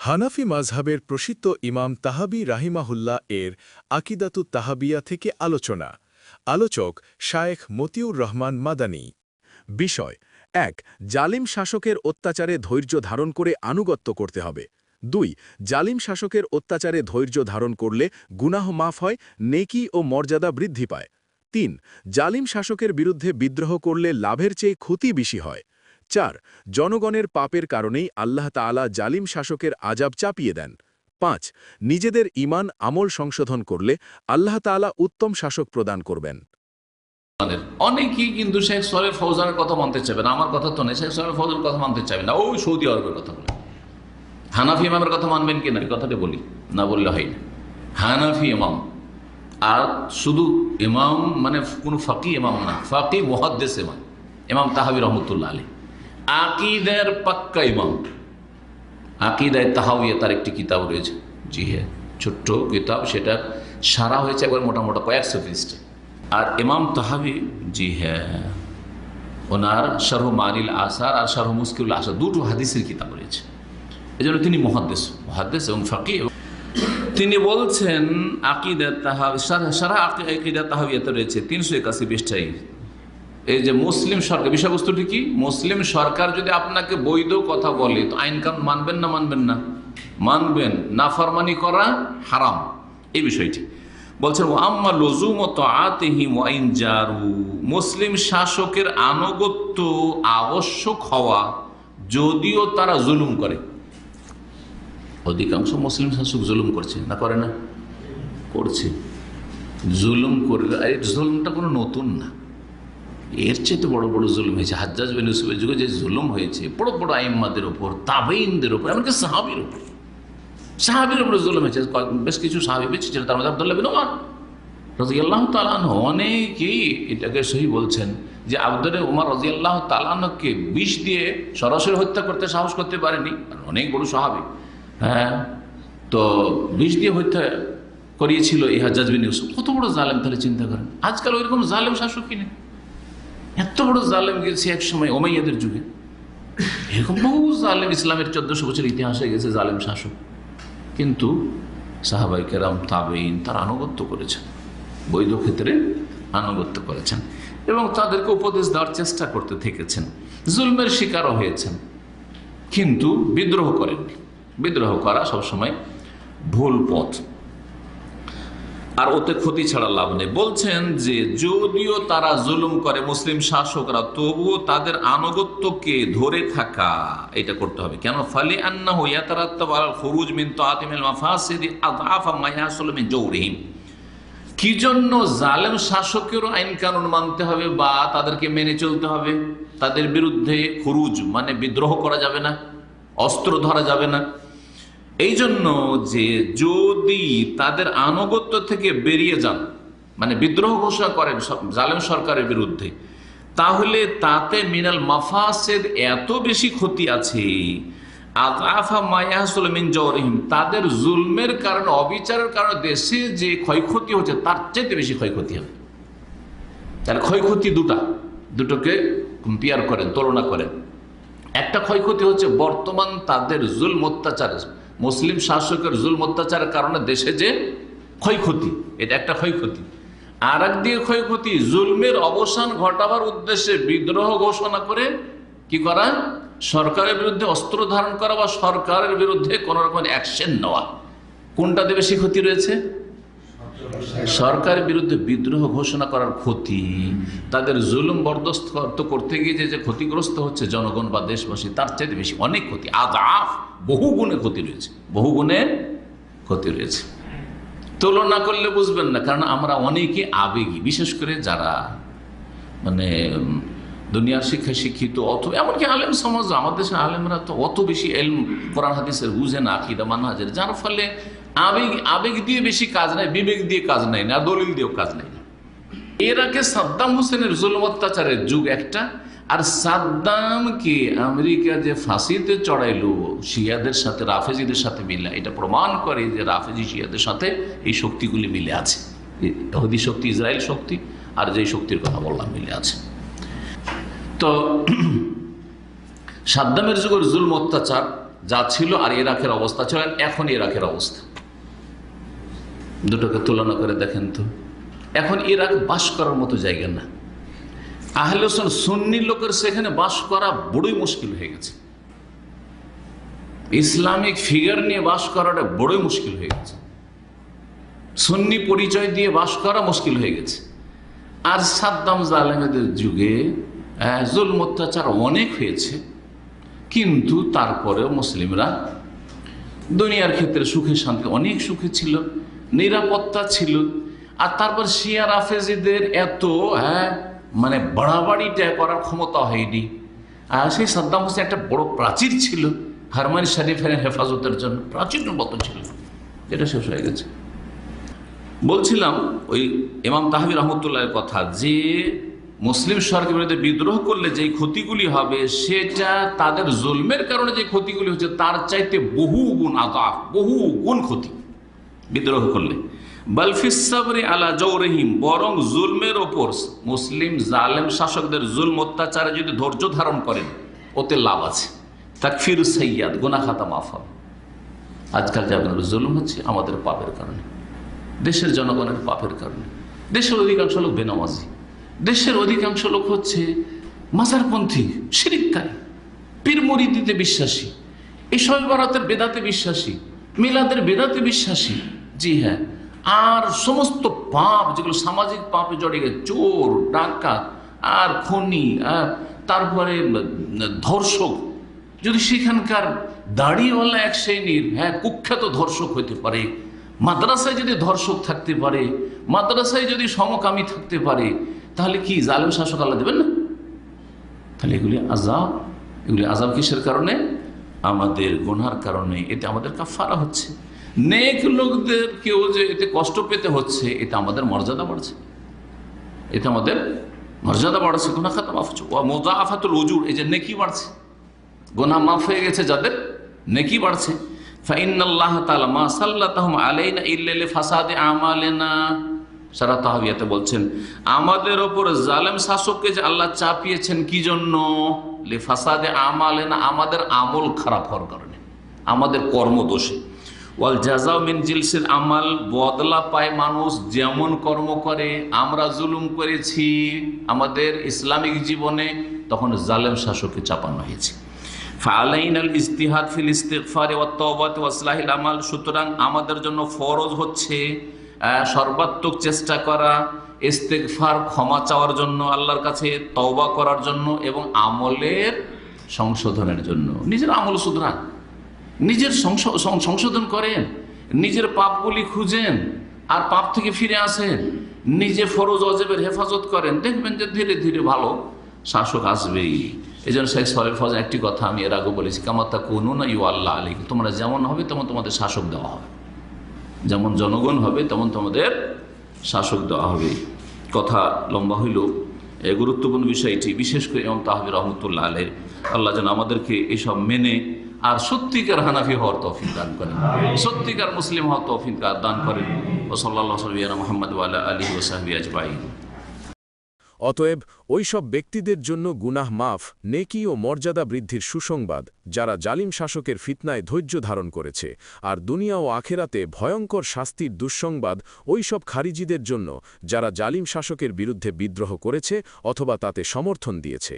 হানাফি মাজহাবের প্রসিদ্ধ ইমাম তাহাবী রাহিমাহুল্লাহ এর আকিদাতুত তাহাবিয়া থেকে আলোচনা। আলোচক শায়েখ মতিউর রহমান মাদানী। বিষয় ১. জালিম শাসকের অত্যাচারে ধৈর্য ধারণ করে আনুগত্য করতে হবে। ২. জালিম শাসকের অত্যাচারে ধৈর্য ধারণ করলে গুনাহ মাফ হয়, নেকি ও মর্যাদা বৃদ্ধি পায়। ৩. জালিম শাসকের বিরুদ্ধে বিদ্রোহ করলে লাভের চেয়ে ক্ষতি বেশি হয়। ৪. জনগণের পাপের কারণেই আল্লাহ তাআলা জালিম শাসকের আযাব চাপিয়ে দেন। ৫. নিজেদের ঈমান আমল সংশোধন করলে আল্লাহ তাআলা উত্তম শাসক প্রদান করবেন। অনেকেই কিন্তু শেখ সালেহ ফৌজানের কথা মানতে চাইবে না। আমার কথা তো নেই, শেখ সালেহ ফৌজানের কথা মানতে চাইবে না, ওই সৌদি আরবের কথা বলে। হানাফি ইমামের কথা মানবেন কিনা এই কথাটা বলি, না বললে হয় না। হানাফি ইমাম, আর শুধু ইমাম মানে কোনো ফাকি ইমাম না, ফাকি মুহাদ্দিস ইমাম, ইমাম তাহাবী রহমতুল্লাহ আলাইহি আকিদার পাক্কা ইমাম। আকিদায়ে তাহাওয়িয়া তার একটি কিতাব রয়েছে, জি হ্যাঁ, ছোট্ট কিতাব, সেটা সারা হয়েছে একবার মোটা মোটা কয়েকশো পৃষ্ঠা। আর ইমাম তাহাবী, জি হ্যাঁ, ওনার শারহ মানিল আসার আর শারহ মুশকিল আসার দুটো হাদিসের কিতাব রয়েছে। এজন্য তিনি মুহাদ্দিস এবং ফাকিহ। তিনি বলছেন আকিদা তাহাবী সারা আকিদা তাহাওয়িয়াতে রয়েছে 381 পৃষ্ঠায়। এই যে মুসলিম সরকার, বিষয়বস্তুটি কি? মুসলিম সরকার যদি আপনাকে বৈধ কথা বলে তো আইন কানুন মানবেন না মানবেন না? মানবেন। নাফরমানি করা হারাম, এই বিষয়টি বলছেন। আম্মা লুজুমত আতিহিম ওয়া ইন জারু, মুসলিম শাসকের আনুগত্য আবশ্যক হওয়া যদিও তারা জুলুম করে। অধিকাংশ মুসলিম শাসক জুলুম করছে না, করে না? করছে। জুলুম করলে এই জুলুমটা কোনো নতুন না, এর চেয়ে বড় বড় জুলুম হয়েছে। হাজ্জাজ বিন ইউসুফের যুগে যে জুলুম হয়েছে বড় বড় আইম্মাদের ওপর, তাবেঈনদের ওপর, এমনকি সাহাবীর ওপর, সাহাবীর উপরে জুলুম হয়েছে। বেশ কিছু সাহাবী বেঁচে ছিল, তার মধ্যে আব্দুল্লাহ বিন ওমর রাদিয়াল্লাহু তাআলা আনহু। অনেকেই এটাকে সহি বলছেন যে আব্দুল্লাহ ওমর রাদিয়াল্লাহু তাআলা আনহুকে বিষ দিয়ে সরাসরি হত্যা করতে সাহস করতে পারেনি, অনেক বড় সাহাবী। হ্যাঁ, তো বিষ দিয়ে হত্যা করিয়েছিল এই হাজ্জাজ বিন ইউসুফ। কত বড় জালেম, তাহলে চিন্তা করেন। আজকাল ওইরকম জালেম শাসক কিনে, এত বড় জালেম গেছে এক সময় উমাইয়াদের যুগে। এরকম বহু জালেম ইসলামের 1400 বছর ইতিহাসে গেছে জালেম শাসক, কিন্তু সাহাবায়ে কেরাম তাবেঈন তার আনুগত্য করেছেন, বৈধ ক্ষেত্রে আনুগত্য করেছেন এবং তাদেরকে উপদেশ দেওয়ার চেষ্টা করতে থেকেছেন। জুলমের শিকারও হয়েছেন, কিন্তু বিদ্রোহ করেননি। বিদ্রোহ করা সবসময় ভুল পথ, আর ওতে ক্ষতি ছাড়া লাভ নেই। বলছেন যে যদিও তারা জুলুম করে মুসলিম শাসকরা, তবুও তাদের আনুগত্যকে ধরে থাকা এটা করতে হবে। কেন? ফালি আন্নাহু ইয়াতারাত্তাবু আলাল খুরুজ মিন তাআতিল মাফাসিদি আযআফা মা ইয়াহসুলু মিন জাওরিহিম। কি জন্য জালেম শাসকেরও আইন কানুন মানতে হবে বা তাদেরকে মেনে চলতে হবে? তাদের বিরুদ্ধে খুরুজ মানে বিদ্রোহ করা যাবে না, অস্ত্র ধরা যাবে না। এই জন্য যে যদি তাদের আনুগত্য থেকে বেরিয়ে যান, মানে বিদ্রোহ ঘোষণা করেন জালেম সরকারের বিরুদ্ধে, তাহলে তাতে মিনাল মাফাসিদ এত বেশি ক্ষতি আছে, আযআফা মা ইয়াহসুলু মিন জাওরিহিম, তাদের জুলমের কারণে, অবিচারের কারণে দেশে যে ক্ষয়ক্ষতি হচ্ছে তার চেয়ে বেশি ক্ষয়ক্ষতি হবে। তার ক্ষয়ক্ষতি দুটোকে কম্পেয়ার করেন, তুলনা করেন। একটা ক্ষয়ক্ষতি হচ্ছে বর্তমান তাদের জুলম অত্যাচার, মুসলিম শাসকের জুলম অত্যাচারের কারণে দেশে যে ক্ষয়ক্ষতি, এটা একটা ক্ষয়ক্ষতি। আর একদিকে ক্ষয়ক্ষতি জুলমের অবসান ঘটাবার উদ্দেশ্যে বিদ্রোহ ঘোষণা করে কি করা, সরকারের বিরুদ্ধে অস্ত্র ধারণ করা বা সরকারের বিরুদ্ধে কোন রকম অ্যাকশন নেওয়া। কোনটাতে বেশি ক্ষতি রয়েছে? সরকারের বিরুদ্ধে বিদ্রোহ ঘোষণা করার ক্ষতি, তাদের জুলুম বরদাস্ত করতে গিয়ে যে ক্ষতিগ্রস্ত হচ্ছে জনগণ বা দেশবাসী, তার চাইতে বেশি অনেক ক্ষতি, আযাফ, বহু গুণে ক্ষতি রয়েছে, বহু গুণে ক্ষতি রয়েছে। তুলনা করলে বুঝবেন না, কারণ আমরা অনেকে আবেগী, বিশেষ করে যারা মানে দুনিয়ার শিক্ষায় শিক্ষিত, অথবা এমনকি আলেম সমাজ, আমাদের দেশের আলেমরা তো অত বেশি এলম কোরআন হাদিসের বুঝে না, আকীদা মানহাজের, যার ফলে আবেগ দিয়ে বেশি কাজ নাই, বিবেক দিয়ে কাজ নাই না, দলিল দিয়েও কাজ নাই। এর আগে সাদ্দাম হোসেনের জুলুম অত্যাচারের যুগ একটা, আর সাদ্দামকে আমেরিকা যে ফাঁসিতে চড়াইলো শিয়াদের সাথে, রাফেজিদের সাথে মিলে, এটা প্রমাণ করে যে রাফেজি শিয়াদের সাথে এই শক্তিগুলি মিলে আছে। ইহুদি শক্তি, ইসরায়েল শক্তি, আর যে শক্তির কথা বললাম মিলে আছে। তো সাদ্দামের যুগের জুলম অত্যাচার যা ছিল আর ইরাকের অবস্থা ছিল আর এখন ইরাকের অবস্থা, দুটোকে তুলনা করে দেখেন তো। এখন ইরাক বাস করার মতো জায়গা না। আহলে সুন্নি লোকের সেখানে বাস করা বড়ই মুশকিল হয়ে গেছে। ইসলামিক ফিগার নিয়ে বাস করাটা বড়ই মুশকিল হয়ে গেছে। সুন্নি পরিচয় দিয়ে বাস করা মুশকিল হয়ে গেছে। আর সাদ্দাম জালেমেদের যুগে জুলম অত্যাচার অনেক হয়েছে, কিন্তু তারপরেও মুসলিমরা দুনিয়ার ক্ষেত্রে সুখে শান্তি অনেক সুখে ছিল, নিরাপত্তা ছিল। আর তারপর শিয়া রাফেজিদের এত মানে বাড়াবাড়িটা করার ক্ষমতা হয়নি। আর সেই সাদ্দাম হোসেন একটা বড় প্রাচীর ছিল হারমানি শরীফের হেফাজতের জন্য, প্রাচীরের মতো ছিল, এটা শেষ হয়ে গেছে। বলছিলাম ওই ইমাম তাহাবী রহমতুল্লাহের কথা, যে মুসলিম সরকারের বিরুদ্ধে বিদ্রোহ করলে যে ক্ষতিগুলি হবে সেটা তাদের জুলমের কারণে যে ক্ষতিগুলি হচ্ছে তার চাইতে বহু গুণ আযাব, বহু গুণ ক্ষতি বিদ্রোহ করলে। বালফিস সাবরি আলা জওরিহিম, বরং জুলমের ওপর মুসলিম জালেম শাসকদের জুলম অত্যাচারে যদি ধৈর্য ধারণ করেন ওতে লাভ আছে। তাকফির সাইয়্যাদ, গুনাহ খাতা মাফ হবে। আজকাল যে আপনার জুলুম হচ্ছে আমাদের পাপের কারণে, দেশের জনগণের পাপের কারণে। দেশের অধিকাংশ লোক বেনামাজি, দেশের অধিকাংশ লোক হচ্ছে মাজারপন্থী, শিরিককারী, পীর মুরিদিতে বিশ্বাসী, এই শবে বরাতের বেদাতে বিশ্বাসী, মিলাদের বেদাতে বিশ্বাসী। জি হ্যাঁ, আর সমস্ত পাপ যেগুলো সামাজিক পাপে জড়িয়ে গেছে, চোর, ডাকাত আর খনি, তারপরে ধর্ষক, যদি সেখানকার দাড়িওয়ালা এক শ্রেণীর কুখ্যাত ধর্ষক হইতে পারে, মাদ্রাসায় যদি ধর্ষক থাকতে পারে, মাদ্রাসায় যদি সমকামী থাকতে পারে, তাহলে কি জালেম শাসক আল্লাহ দেবেন না? তাহলে এগুলি আযাব। এগুলি আযাব কিসের কারণে? আমাদের গুনার কারণে। এতে আমাদের কাফারা হচ্ছে। নেক লোকদের কেউ যে এতে কষ্ট পেতে হচ্ছে, এতে আমাদের মর্যাদা বাড়ছে, এতে আমাদের মর্যাদা বাড়ছে, গুনাহ খাতা মাফ হচ্ছে। ওয়া মুযাআফাতুল উজুর, এই যে নেকি বাড়ছে, গুনাহ মাফ হয়ে গেছে যাদের, নেকি বাড়ছে। ফাইন্নাল্লাহ তাআলা মা সাল্লাতাহুম আলাইনা ইল্লা লিফাসাদি আমালিনা, সারা তাহবিয়াতে বলছেন আমাদের ওপর জালেম শাসককে যে আল্লাহ চাপিয়েছেন কি জন্য? লিফাসাদি আমালিনা, আমাদের আমল খারাপ হওয়ার কারণে, আমাদের কর্মদোষে। ওয়াল জাযাউ মিন জিনসিল আমাল, বদলা পায় মানুষ যেমন কর্ম করে। আমরা জুলুম করেছি আমাদের ইসলামিক জীবনে, তখন জালেম শাসককে চাপানো হয়েছে। ফালাইনাল ইজতিহাদ ফিল ইস্তিগফার ওয়াত তাওবাত ওয়া ইসলাহিল আমাল, সুতরাং আমাদের জন্য ফরজ হচ্ছে সর্বাত্মক চেষ্টা করা, ইস্তিগফার ক্ষমা চাওয়ার জন্য আল্লাহর কাছে, তওবা করার জন্য এবং আমলের সংশোধনের জন্য। নিজের আমল শুধরান, নিজের সংশোধন করেন, নিজের পাপগুলি খুঁজেন আর পাপ থেকে ফিরে আসেন, নিজে ফরজ ওয়াজিবের হেফাজত করেন, দেখবেন যে ধীরে ধীরে ভালো শাসক আসবেই। এই জন্য শেখ সালেহ ফজল একটি কথা আমি এর আগে বলেছি, কামা তাকুনুনা ইউআল্লাহ আলাইকুম, তোমরা যেমন হবে তেমন তোমাদের শাসক দেওয়া হবে, যেমন জনগণ হবে তেমন তোমাদের শাসক দেওয়া হবে। কথা লম্বা হইল, গুরুত্বপূর্ণ বিষয়টি, বিশেষ করে ইমাম তাহাবী রহমতুল্লাহ আলাইহি, আল্লাহ যেন আমাদেরকে এসব মেনে আর সত্যিকার হানাফি হওয়ার তৌফিক দান করেন, সত্যিকার মুসলিম হওয়ার তৌফিক দান করেন। ওয়া সাল্লাল্লাহু আলা মুহাম্মদ ওয়া আলা আলিহি ওয়া সাহবিহি আজমাইন। অতএব ওইসব ব্যক্তিদের জন্য গুনাহ মাফ, নেকি ও মর্যাদা বৃদ্ধির সুসংবাদ যারা জালিম শাসকের ফিতনায় ধৈর্য ধারণ করেছে, আর দুনিয়া ও আখেরাতে ভয়ঙ্কর শাস্তির দুঃসংবাদ ওইসব খারিজিদের জন্য যারা জালিম শাসকের বিরুদ্ধে বিদ্রোহ করেছে অথবা তাতে সমর্থন দিয়েছে।